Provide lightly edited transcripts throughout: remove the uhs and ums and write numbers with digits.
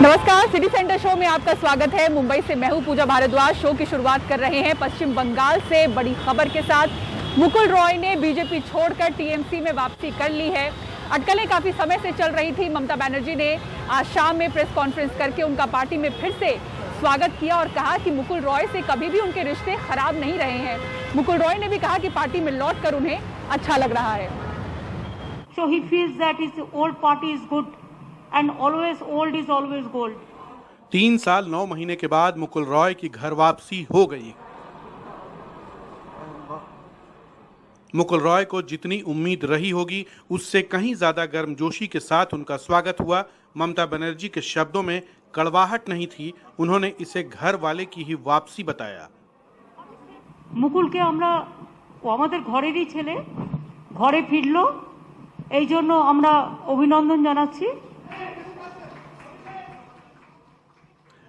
नमस्कार, city centre show में आपका स्वागत है। मुंबई से मैं हूं पूजा भारद्वाज। शो की शुरुआत कर रहे हैं पश्चिम बंगाल से बड़ी खबर के साथ। मुकुल रॉय ने बीजेपी छोड़कर टीएमसी में वापसी कर ली है। अटकलें काफी समय से चल रही थी। ममता बनर्जी ने आज शाम में प्रेस कॉन्फ्रेंस करके उनका पार्टी में फिर से स्वागत किया और कहा कि मुकुल रॉय से कभी भी उनके रिश्ते खराब नहीं रहे हैं। मुकुल रॉय ने भी कहा कि पार्टी में लौटकर उन्हें अच्छा लग रहा है। So he feels that his old party is good and always old is always gold. 3 साल 9 महीने के बाद मुकुल रॉय की घर वापसी हो गई। मुकुल रॉय को जितनी उम्मीद रही होगी उससे कहीं ज्यादा गर्मजोशी के साथ उनका स्वागत हुआ। ममता बनर्जी के शब्दों में कड़वाहट नहीं थी, उन्होंने इसे घर वाले की ही वापसी बताया। मुकुल के আমরা ও আমাদের ঘরেরই ছেলে ঘরে ফিরলো এই জন্য আমরা অভিনন্দন জানাচ্ছি।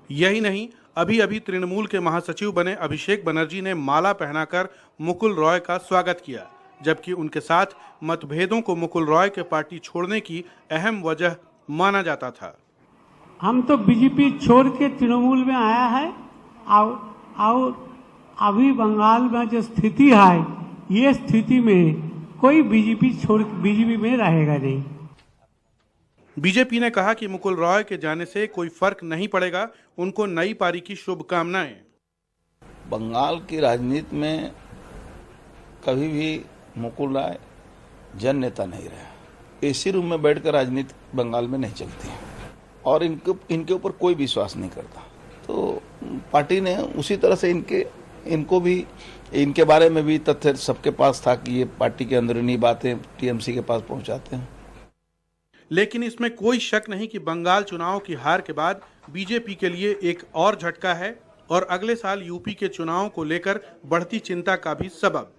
यही नहीं, अभी अभी तृणमूल के महासचिव बने अभिषेक बनर्जी ने माला पहनाकर मुकुल रॉय का स्वागत किया, जबकि उनके साथ मतभेदों को मुकुल रॉय के पार्टी छोड़ने की अहम वजह माना जाता था। हम तो बीजेपी छोड़ के तृणमूल में आया है और अभी बंगाल में जो स्थिति है, ये स्थिति में कोई बीजेपी में रहेगा नहीं। बीजेपी ने कहा कि मुकुल रॉय के जाने से कोई फर्क नहीं पड़ेगा, उनको नई पारी की शुभकामनाएं। बंगाल की राजनीति में कभी भी मुकुल रॉय जन नेता नहीं रहा। एसी रूम में बैठकर राजनीति बंगाल में नहीं चलती और इनके ऊपर कोई विश्वास नहीं करता। तो पार्टी ने उसी तरह से इनको भी इनके बारे में भी तथ्य सबके पास था कि ये पार्टी के अंदरूनी बातें टीएमसी के पास पहुंचाते हैं। लेकिन इसमें कोई शक नहीं कि बंगाल चुनाव की हार के बाद बीजेपी के लिए एक और झटका है और अगले साल यूपी के चुनाव को लेकर बढ़ती चिंता का भी सबब।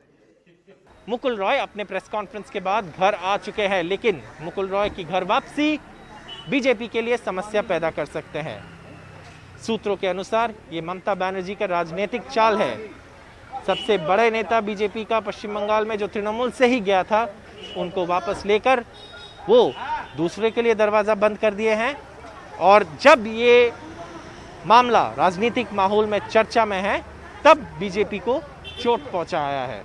मुकुल रॉय अपने प्रेस कॉन्फ्रेंस के बाद घर आ चुके हैं, लेकिन मुकुल रॉय की घर वापसी बीजेपी के लिए समस्या पैदा कर सकते हैं। सूत्रों के अनुसार ये ममता बनर्जी का राजनीतिक चाल है। सबसे बड़े नेता बीजेपी का पश्चिम बंगाल में जो तृणमूल से ही गया था, उनको वापस लेकर वो दूसरे के लिए दरवाजा बंद कर दिए हैं। और जब ये मामला राजनीतिक माहौल में चर्चा में है, तब बीजेपी को चोट पहुंचाया है।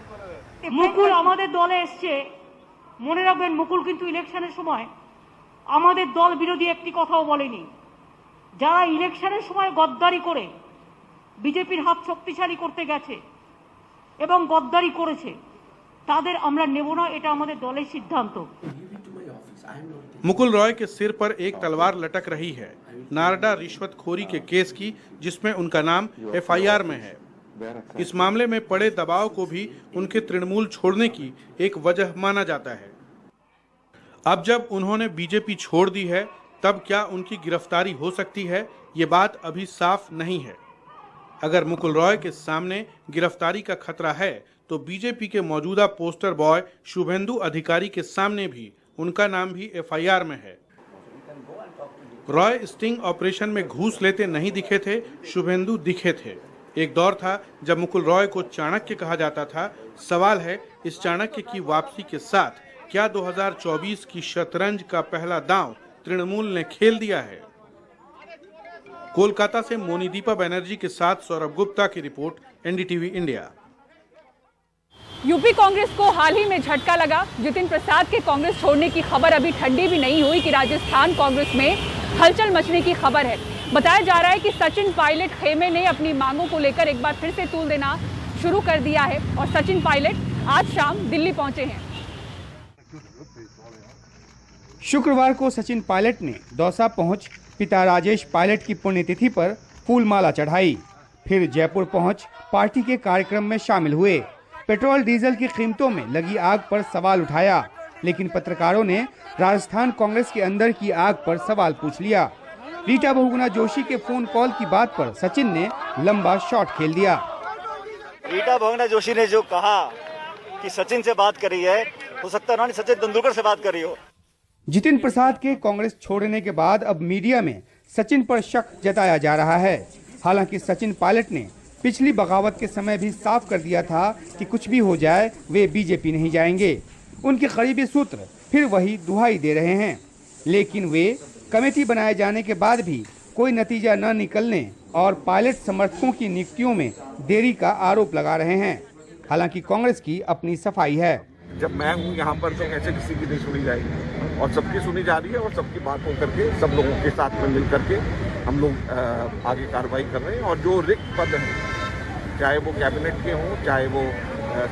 মুকুল আমাদের দলে এসেছে, মনে রাখবেন মুকুল কিন্তু ইলেকশনের সময় আমাদের দল বিরোধী একটি কথাও বলেনি। যারা ইলেকশনের সময় গদ্দারি করে বিজেপির হাত শক্তিশালী করতে গেছে এবং গদ্দারি করেছে, তাদের আমরা নেব না, এটা আমাদের দলের সিদ্ধান্ত। मुकुल रॉय के सिर पर एक तलवार लटक रही है, नारडा रिश्वतखोरी के केस की, जिसमें उनका नाम एफआईआर में है। इस मामले में पड़े दबाव को भी उनके तृणमूल छोड़ने की एक वजह माना जाता है। अब जब उन्होंने बीजेपी छोड़ दी है, तब क्या उनकी गिरफ्तारी हो सकती है, ये बात अभी साफ नहीं है। अगर मुकुल रॉय के सामने गिरफ्तारी का खतरा है, तो बीजेपी के मौजूदा पोस्टर बॉय शुभेंदु अधिकारी के सामने भी उनका नाम भी एफआईआर में है। रॉय स्टिंग ऑपरेशन में घूस लेते नहीं दिखे थे, शुभेंदु दिखे थे। एक दौर था जब मुकुल रॉय को चाणक्य कहा जाता था। सवाल है, इस चाणक्य की वापसी के साथ क्या 2024 की शतरंज का पहला दांव तृणमूल ने खेल दिया है? कोलकाता से मोनीदीपा बनर्जी के साथ सौरभ गुप्ता की report, NDTV India. UP Congress को हाल ही में झटका लगा। जितिन प्रसाद के कांग्रेस छोड़ने की खबर अभी ठंडी भी नहीं हुई कि राजस्थान कांग्रेस में हलचल मचने की खबर है। बताया जा रहा है कि सचिन पायलट खेमे ने अपनी मांगों को लेकर एक बार फिर से तूल देना शुरू कर दिया है और सचिन पायलट आज शाम दिल्ली पहुंचे हैं। शुक्रवार को सचिन पायलट ने दौसा पहुंच पिता राजेश पायलट की पुण्यतिथि पर फूलमाला चढ़ाई। फिर जयपुर पहुंच पार्टी के कार्यक्रम में शामिल हुए। पेट्रोल डीजल की कीमतों में लगी आग पर सवाल उठाया, लेकिन पत्रकारों ने राजस्थान कांग्रेस के अंदर की आग पर सवाल पूछ लिया। रीटा बहुगुणा जोशी के फोन कॉल की बात पर सचिन ने लंबा शॉट खेल दिया। रीटा बहुगुणा जोशी ने जो कहा कि सचिन से बात करी है, हो सकता है सचिन तेंदुलकर से बात करी हो। जितिन प्रसाद के कांग्रेस छोड़ने के बाद अब मीडिया में सचिन पर शक जताया जा रहा है। हालांकि सचिन पायलट ने पिछली बगावत के समय भी साफ कर दिया था कि कुछ भी हो जाए वे बीजेपी नहीं जाएंगे। उनके करीबी सूत्र फिर वही दुहाई दे रहे हैं, लेकिन वे कमेटी बनाए जाने के बाद भी कोई नतीजा न निकलने और पायलट समर्थकों की नियुक्तियों में देरी का आरोप लगा रहे हैं। हालांकि कांग्रेस की अपनी सफाई है। जब मैं हूँ यहाँ पर तो कैसे किसी की नहीं सुनी जाएगी, और सबकी सुनी जा रही है और सबकी बात हो करके सब लोगों के साथ में मिल करके हम लोग आगे कार्रवाई कर रहे हैं। और जो रिक्त पद हैं, चाहे वो कैबिनेट के हों, चाहे वो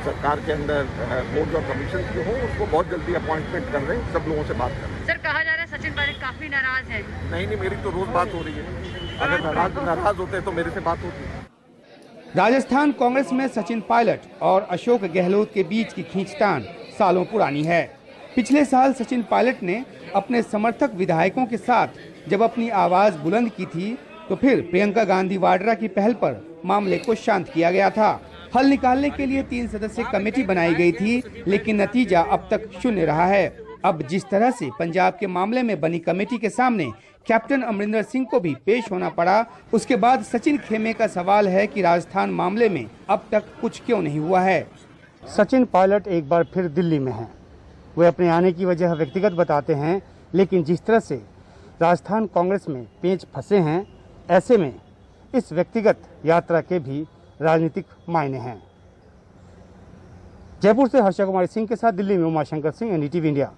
सरकार के अंदर बोर्ड और कमीशन के हों, उसको बहुत जल्दी अपॉइंटमेंट कर रहे हैं, सब लोगों से बात कर रहे हैं। सर, कहा जा रहा है सचिन पायलट काफी नाराज है। नहीं, मेरी तो रोज बात हो रही है। अगर नाराज होते तो मेरे से बात होती है। राजस्थान कांग्रेस में सचिन पायलट और अशोक गहलोत के बीच की खींचतान सालों पुरानी है। पिछले साल सचिन पायलट ने अपने समर्थक विधायकों के साथ जब अपनी आवाज बुलंद की थी, तो फिर प्रियंका गांधी वाड्रा की पहल पर मामले को शांत किया गया था। हल निकालने के लिए 3 सदस्यीय कमेटी बनाई गई थी, लेकिन नतीजा अब तक शून्य रहा है। अब जिस तरह से पंजाब के मामले में बनी कमेटी के सामने कैप्टन अमरिंदर सिंह को भी पेश होना पड़ा, उसके बाद सचिन खेमे का सवाल है कि राजस्थान मामले में अब तक कुछ क्यों नहीं हुआ है। सचिन पायलट एक बार फिर दिल्ली में हैं। वे अपने आने की वजह व्यक्तिगत बताते हैं, लेकिन जिस तरह से राजस्थान कांग्रेस में पेंच फंसे हैं, ऐसे में इस व्यक्तिगत यात्रा के भी राजनीतिक मायने हैं। जयपुर से हर्षा कुमारी सिंह के साथ दिल्ली में उमाशंकर सिंह, एनडीटीवी इंडिया।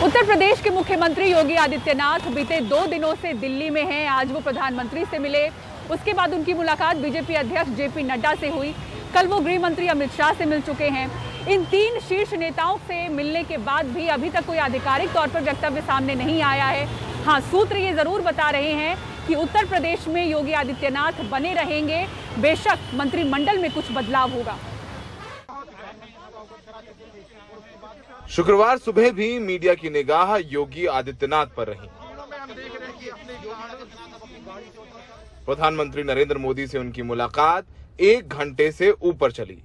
उत्तर प्रदेश के मुख्यमंत्री योगी आदित्यनाथ बीते 2 दिनों से दिल्ली में हैं। आज वो प्रधानमंत्री से मिले, उसके बाद उनकी मुलाकात बीजेपी अध्यक्ष जेपी नड्डा से हुई। कल वो गृह मंत्री अमित शाह से मिल चुके हैं। इन 3 शीर्ष नेताओं से मिलने के बाद भी अभी तक कोई आधिकारिक तौर पर वक्तव्य सामने नहीं आया है। हाँ, सूत्र ये जरूर बता रहे हैं कि उत्तर प्रदेश में योगी आदित्यनाथ बने रहेंगे, बेशक मंत्रिमंडल में कुछ बदलाव होगा। शुक्रवार सुबह भी मीडिया की निगाह योगी आदित्यनाथ पर रही। प्रधानमंत्री नरेंद्र मोदी से उनकी मुलाकात 1 घंटे से ऊपर चली।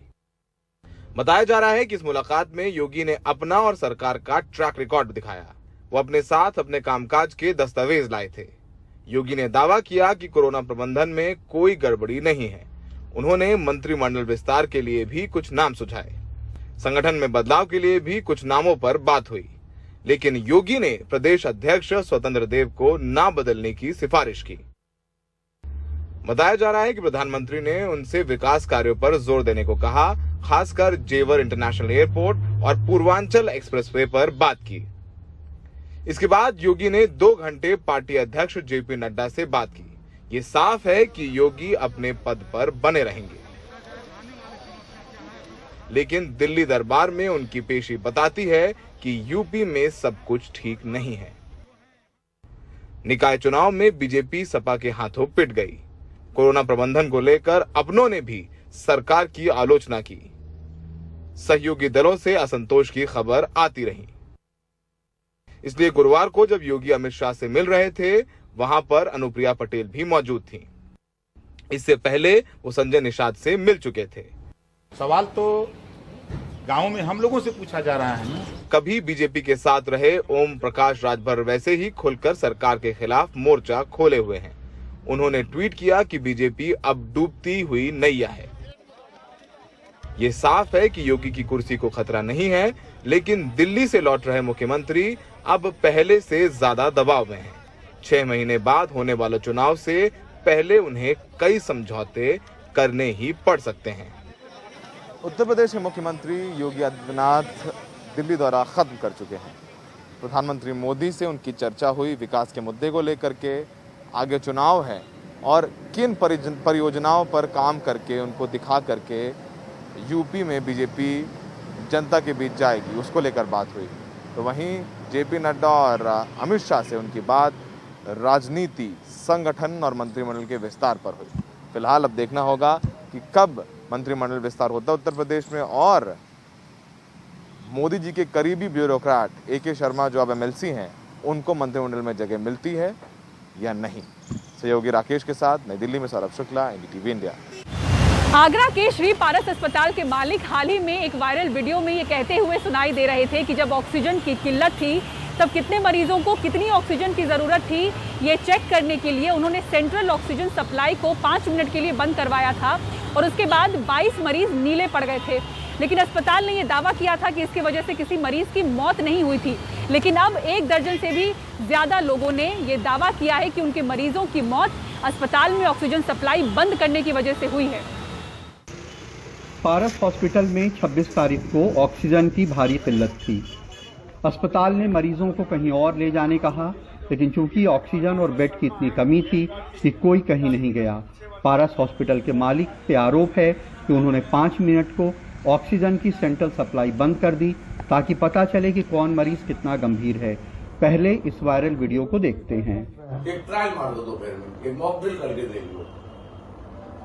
बताया जा रहा है कि इस मुलाकात में योगी ने अपना और सरकार का ट्रैक रिकॉर्ड दिखाया। वो अपने साथ अपने कामकाज के दस्तावेज लाए थे। योगी ने दावा किया कि कोरोना प्रबंधन में कोई गड़बड़ी नहीं है। उन्होंने मंत्रिमंडल विस्तार के लिए भी कुछ नाम सुझाए। संगठन में बदलाव के लिए भी कुछ नामों पर बात हुई, लेकिन योगी ने प्रदेश अध्यक्ष स्वतंत्र देव को ना बदलने की सिफारिश की। बताया जा रहा है कि प्रधानमंत्री ने उनसे विकास कार्यों पर जोर देने को कहा, खासकर जेवर इंटरनेशनल एयरपोर्ट और पूर्वांचल एक्सप्रेसवे पर बात की। इसके बाद योगी ने 2 घंटे पार्टी अध्यक्ष जेपी नड्डा से बात की। ये साफ है कि योगी अपने पद पर बने रहेंगे, लेकिन दिल्ली दरबार में उनकी पेशी बताती है कि यूपी में सब कुछ ठीक नहीं है। निकाय चुनाव में बीजेपी सपा के हाथों पिट गई। कोरोना प्रबंधन को लेकर अपनों ने भी सरकार की आलोचना की। सहयोगी दलों से असंतोष की खबर आती रही। इसलिए गुरुवार को जब योगी अमित शाह से मिल रहे थे, वहां पर अनुप्रिया पटेल भी मौजूद थी। इससे पहले वो संजय निषाद से मिल चुके थे। सवाल तो गांव में हम लोगों से पूछा जा रहा है ना। कभी बीजेपी के साथ रहे ओम प्रकाश राजभर वैसे ही खुलकर सरकार के खिलाफ मोर्चा खोले हुए हैं। उन्होंने ट्वीट किया कि बीजेपी अब डूबती हुई नैया है। ये साफ है कि योगी की कुर्सी को खतरा नहीं है, लेकिन दिल्ली से लौट रहे मुख्यमंत्री अब पहले से ज्यादा दबाव में हैं। 6 महीने बाद होने वाले चुनाव से पहले उन्हें कई समझौते करने ही पड़ सकते हैं। उत्तर प्रदेश के मुख्यमंत्री योगी आदित्यनाथ दिल्ली दौरा खत्म कर चुके हैं। प्रधानमंत्री मोदी से उनकी चर्चा हुई विकास के मुद्दे को लेकर के। आगे चुनाव है और किन परियोजनाओं पर काम करके उनको दिखा करके यूपी में बीजेपी जनता के बीच जाएगी, उसको लेकर बात हुई। तो वहीं जेपी नड्डा और अमित शाह से उनकी बात राजनीति, संगठन और मंत्रिमंडल के विस्तार पर हुई। फिलहाल अब देखना होगा कि कब मंत्रिमंडल विस्तार होता है उत्तर प्रदेश में, और मोदी जी के करीबी ब्यूरोक्रेट AK शर्मा जो अब MLC हैं, उनको मंत्रिमंडल में जगह मिलती है या नहीं। सहयोगी राकेश के साथ नई दिल्ली में सौरभ शुक्ला, NDTV इंडिया। आगरा के श्री पारस अस्पताल के मालिक हाल ही में एक वायरल वीडियो में ये कहते हुए सुनाई दे रहे थे कि जब ऑक्सीजन की किल्लत थी तब कितने मरीजों को कितनी ऑक्सीजन की ज़रूरत थी, ये चेक करने के लिए उन्होंने सेंट्रल ऑक्सीजन सप्लाई को 5 मिनट के लिए बंद करवाया था और उसके बाद 22 मरीज नीले पड़ गए थे। लेकिन अस्पताल ने यह दावा किया था कि इसकी वजह से किसी मरीज की मौत नहीं हुई थी। लेकिन अब 1 दर्जन से भी ज्यादा लोगों ने यह दावा किया है कि उनके मरीजों की मौत अस्पताल में ऑक्सीजन सप्लाई बंद करने की वजह से हुई है। पारस हॉस्पिटल में 26 तारीख को ऑक्सीजन की भारी किल्लत थी। अस्पताल ने मरीजों को कहीं और ले जाने कहा, लेकिन चूंकि ऑक्सीजन और बेड की इतनी कमी थी कि कोई कहीं नहीं गया। पारस हॉस्पिटल के मालिक पे आरोप है कि उन्होंने 5 मिनट को ऑक्सीजन की सेंट्रल सप्लाई बंद कर दी ताकि पता चले कि कौन मरीज कितना गंभीर है। पहले इस वायरल वीडियो को देखते हैं। एक ट्रायल मार दो दोपहर में, एक मॉक ड्रिल करके देख लो,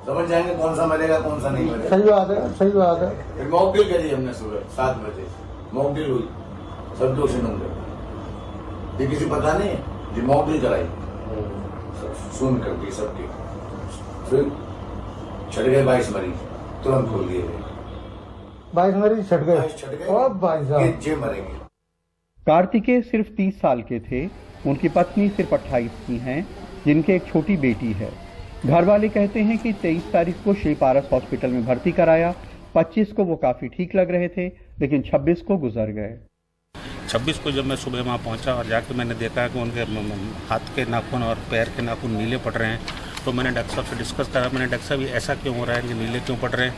समझ जाएंगे कौन सा मरेगा कौन सा नहीं मरेगा। सही बात है, सही बात है। एक मॉक ड्रिल करी हमने सुबह 7 बजे, मॉक ड्रिल हुई, सब दोषी होंगे, ये किसी पता नहीं है, ये मॉक ड्रिल कराई, सुन कर दी सबकी, फिर छट गए 22 मरीज, तुरंत खोल दिए गए। 22 मरीज छट गए और भाई साहब ये मरेंगे। कार्तिकेय सिर्फ 30 साल के थे, उनकी पत्नी सिर्फ 28 की हैं, जिनके एक छोटी बेटी है। घर वाले कहते हैं कि 23 तारीख को श्री पारस हॉस्पिटल में भर्ती कराया, 25 को वो काफी ठीक लग रहे थे, लेकिन 26 को गुजर गए। 26 को जब मैं सुबह वहाँ पहुँचा और जाके मैंने देखा कि उनके हाथ के नाखून और पैर के नाखून नीले पड़ रहे हैं, तो मैंने डॉक्टर साहब से डिस्कस करा। मैंने डॉक्टर साहब ऐसा क्यों हो रहा है, कि नीले क्यों पड़ रहे हैं,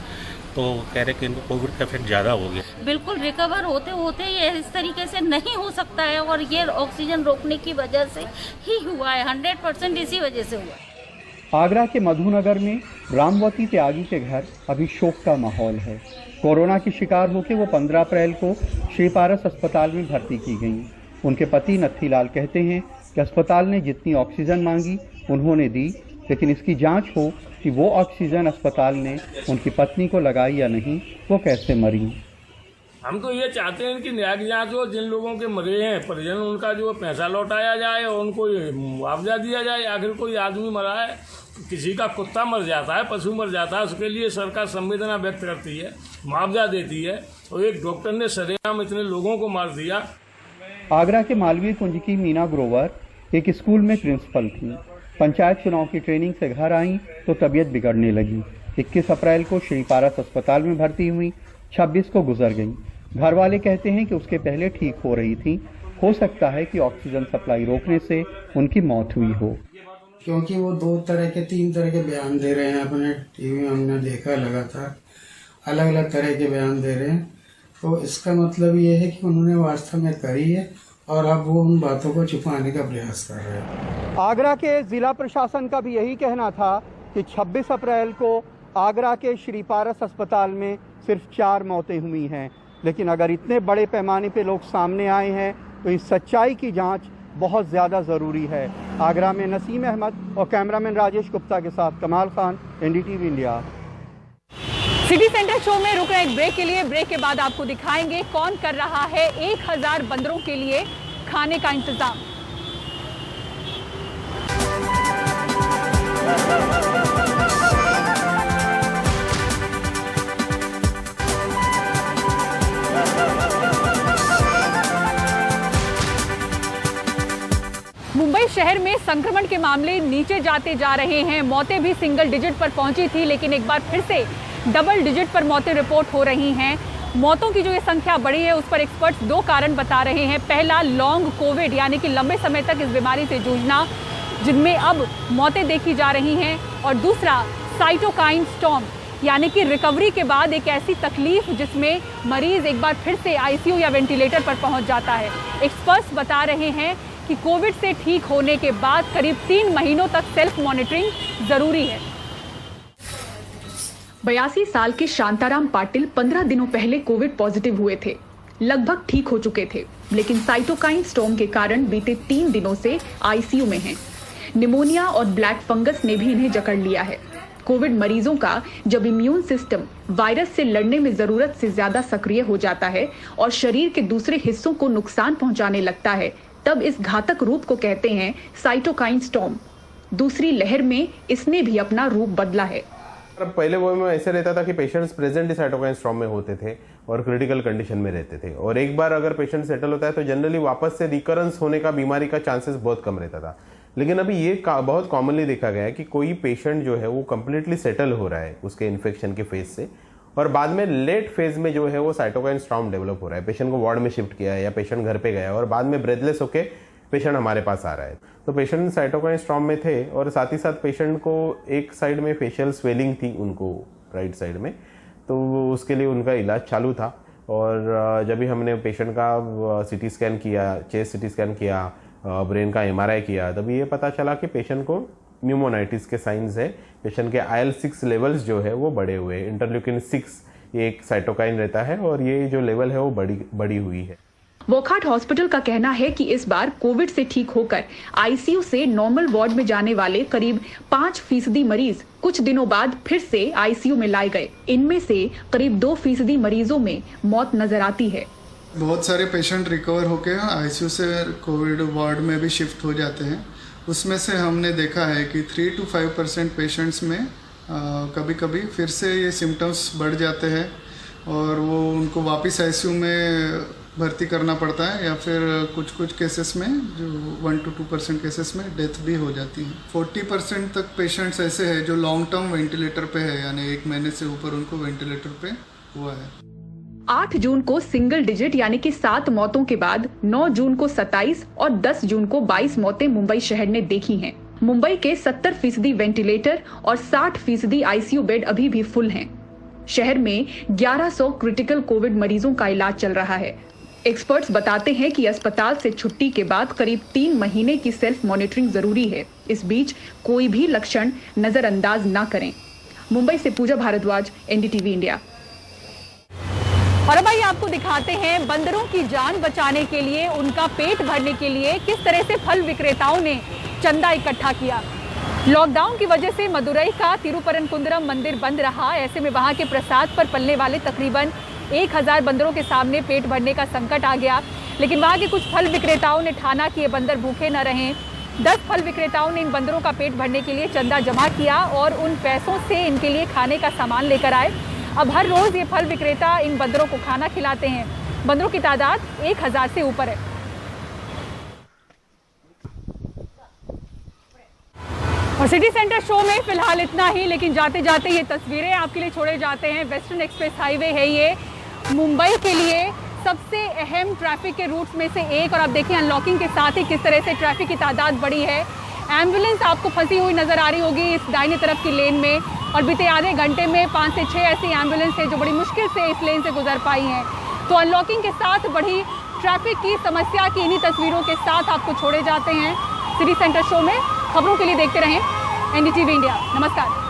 तो कह रहे कि इनको कोविड का इफेक्ट ज़्यादा हो गया। बिल्कुल रिकवर होते होते ये इस तरीके से नहीं हो सकता है, और ये ऑक्सीजन रोकने की वजह से ही हुआ है, 100% इसी वजह से हुआ। आगरा के मधुनगर में रामवती त्यागी के घर अभी शोक का माहौल है। कोरोना की शिकार होकर वो 15 अप्रैल को श्री पारस अस्पताल में भर्ती की गई। उनके पति नत्थीलाल कहते हैं कि अस्पताल ने जितनी ऑक्सीजन मांगी उन्होंने दी, लेकिन इसकी जांच हो कि वो ऑक्सीजन अस्पताल ने उनकी पत्नी को लगाई या नहीं, वो कैसे मरी। हम तो ये चाहते हैं कि न्यायिक जांच हो, जिन लोगों के मरे हैं परिजन उनका जो पैसा लौटाया जाए और उनको मुआवजा दिया जाए। आखिर कोई आदमी मरा है, किसी का कुत्ता मर जाता है, पशु मर जाता है, उसके लिए सरकार संवेदना व्यक्त करती है, मुआवजा देती है, और एक डॉक्टर ने सरेआम इतने लोगों को मार दिया। आगरा के मालवीय कुंज की मीना ग्रोवर एक स्कूल में प्रिंसिपल थी। पंचायत चुनाव की ट्रेनिंग से घर आई तो तबीयत बिगड़ने लगी। 21 अप्रैल को श्री पारस अस्पताल में भर्ती हुई, 26 को गुजर गई। घर वाले कहते हैं कि उसके पहले ठीक हो रही थी, हो सकता है कि ऑक्सीजन सप्लाई रोकने से उनकी मौत हुई हो। क्योंकि वो 2 तरह के 3 तरह के बयान दे रहे हैं, अपने टीवी में हमने देखा लगातार अलग अलग तरह के बयान दे रहे हैं, तो इसका मतलब ये है कि उन्होंने वास्तव में करी है और अब वो उन बातों को छुपाने का प्रयास कर रहे हैं। आगरा के जिला प्रशासन का भी यही कहना था कि 26 अप्रैल को आगरा के श्री पारस अस्पताल में सिर्फ 4 मौतें हुई हैं, लेकिन अगर इतने बड़े पैमाने पे लोग सामने आए हैं तो इस सच्चाई की जांच बहुत ज़्यादा ज़रूरी है। आगरा में नसीम अहमद और कैमरामैन राजेश गुप्ता के साथ कमाल Khan, NDTV India. City centre show में रुक रहे एक ब्रेक के लिए। ब्रेक के बाद आपको दिखाएंगे कौन कर रहा है 1000 बंदरों के लिए खाने का इंतजाम। मुंबई शहर में संक्रमण के मामले नीचे जाते जा रहे हैं। मौतें भी सिंगल डिजिट पर पहुंची थी, लेकिन एक बार फिर से डबल डिजिट पर मौतें रिपोर्ट हो रही हैं। मौतों की जो ये संख्या बढ़ी है उस पर एक्सपर्ट्स 2 कारण बता रहे हैं। पहला, लॉन्ग कोविड यानी कि लंबे समय तक इस बीमारी से जूझना, जिनमें अब मौतें देखी जा रही हैं, और दूसरा साइटोकाइन स्टॉर्म यानी कि रिकवरी के बाद एक ऐसी तकलीफ जिसमें मरीज एक बार फिर से ICU या वेंटिलेटर पर पहुंच जाता है। एक्सपर्ट्स बता रहे हैं कि कोविड से ठीक होने के बाद करीब 3 महीनों तक सेल्फ मॉनिटरिंग जरूरी है। 82 साल के शांताराम पाटिल 15 दिनों पहले कोविड पॉजिटिव हुए थे। लगभग ठीक हो चुके थे, लेकिन साइटोकाइन स्टॉर्म के कारण बीते 3 दिनों से ICU में हैं। निमोनिया और ब्लैक फंगस ने भी इन्हें जकड़ लिया है। कोविड मरीजों का जब इम्यून सिस्टम वायरस से लड़ने में जरूरत से ज्यादा सक्रिय हो जाता है और शरीर के दूसरे हिस्सों को नुकसान पहुंचाने लगता है, तब इस घातक रूप को कहते हैं साइटोकाइन स्टॉर्म। दूसरी लहर में इसने भी अपना रूप बदला है। पहले वो में ऐसे रहता था कि पेशेंट्स प्रेजेंट साइटोकाइन स्टॉर्म में होते थे और क्रिटिकल कंडीशन में रहते थे, और एक बार अगर पेशेंट सेटल होता है तो जनरली वापस से रिकरेंस होने का बीमारी का चांसेस बहुत कम रहता था। लेकिन अभी ये बहुत कॉमनली देखा गया है कि कोई पेशेंट जो है वो कम्प्लीटली सेटल हो रहा है उसके इन्फेक्शन के फेज से, और बाद में लेट फेज में जो है वो साइटोकाइन स्टॉर्म डेवलप हो रहा है, पेशेंट को वार्ड में शिफ्ट किया है या पेशेंट घर पे गया है और बाद में ब्रेथलेस होके पेशेंट हमारे पास आ रहा है। तो पेशेंट साइटोकाइन स्टॉर्म में थे और साथ ही साथ पेशेंट को एक साइड में फेशियल स्वेलिंग थी उनको राइट साइड में, तो उसके लिए उनका इलाज चालू था। और जब भी हमने पेशेंट का सीटी स्कैन किया, चेस्ट सीटी स्कैन किया, ब्रेन का एमआरआई किया, तभी ये पता चला कि पेशेंट को न्यूमोनाइटिस के साइंस है। पेशेंट के IL-6 लेवल्स जो है वो बढ़े हुए हैं। इंटरल्यूकिन 6 ये एक साइटोकाइन रहता है और ये जो लेवल है वो बढ़ी हुई है। वोकहार्ट हॉस्पिटल का कहना है कि इस बार कोविड से ठीक होकर आईसीयू से नॉर्मल वार्ड में जाने वाले करीब 5% मरीज कुछ दिनों बाद फिर से आईसीयू में लाए गए। इनमें से करीब 2% मरीजों में मौत नजर आती है। बहुत सारे पेशेंट रिकवर होकर आईसीयू से कोविड वार्ड में भी शिफ्ट हो जाते हैं। उसमें से हमने देखा है कि 3 to 5% पेशेंट्स में कभी कभी फिर से ये सिम्टम्स बढ़ जाते हैं और वो उनको वापस आईसीयू में भर्ती करना पड़ता है या फिर कुछ केसेस में जो 1 to 2% केसेस में डेथ भी हो जाती है। 40% तक पेशेंट्स ऐसे हैं जो लॉन्ग टर्म वेंटिलेटर पे है, यानी 1 महीने से ऊपर उनको वेंटिलेटर पे हुआ है। 8 जून को सिंगल डिजिट यानी कि 7 मौतों के बाद 9 जून को 27 और 10 जून को 22 मौतें मुंबई शहर ने देखी हैं। मुंबई के 70% वेंटिलेटर और 60% आईसीयू बेड अभी भी फुल हैं। शहर में 1100 क्रिटिकल कोविड मरीजों का इलाज चल रहा है। एक्सपर्ट्स बताते हैं कि अस्पताल से छुट्टी के बाद करीब 3 महीने की सेल्फ मॉनिटरिंग जरूरी है। इस बीच कोई भी लक्षण नजरअंदाज न करें। मुंबई से पूजा भारद्वाज, NDTV इंडिया। और अब आइए आपको दिखाते हैं बंदरों की जान बचाने के लिए, उनका पेट भरने के लिए किस तरह से फल विक्रेताओं ने चंदा इकट्ठा किया। लॉकडाउन की वजह से मदुरई का तिरुपरनकुंद्रम मंदिर बंद रहा। ऐसे में वहां के प्रसाद पर पलने वाले तकरीबन 1000 बंदरों के सामने पेट भरने का संकट आ गया। लेकिन वहां के कुछ फल विक्रेताओं ने ठाना कि ये बंदर भूखे न रहें। 10 फल विक्रेताओं ने इन बंदरों का पेट भरने के लिए चंदा जमा किया और उन पैसों से इनके लिए खाने का सामान लेकर आए। अब हर रोज ये फल विक्रेता इन बंदरों को खाना खिलाते हैं। बंदरों की तादाद 1000 से ऊपर है। और सिटी सेंटर शो में फिलहाल इतना ही, लेकिन जाते जाते ये तस्वीरें आपके लिए छोड़े जाते हैं। वेस्टर्न एक्सप्रेस हाईवे है ये मुंबई के लिए सबसे अहम ट्रैफिक के रूट्स में से एक। और आप देखिए अनलॉकिंग के साथ ही किस तरह से ट्रैफिक की तादाद बढ़ी है। एम्बुलेंस आपको फंसी हुई नजर आ रही होगी इस दाहिने तरफ की लेन में, और बीते आधे घंटे में 5 से 6 ऐसी एम्बुलेंस है जो बड़ी मुश्किल से इस लेन से गुजर पाई हैं। तो अनलॉकिंग के साथ बढ़ी ट्रैफिक की समस्या की इन्हीं तस्वीरों के साथ आपको छोड़े जाते हैं सिटी सेंटर शो में। खबरों के लिए देखते रहें NDTV इंडिया। नमस्कार।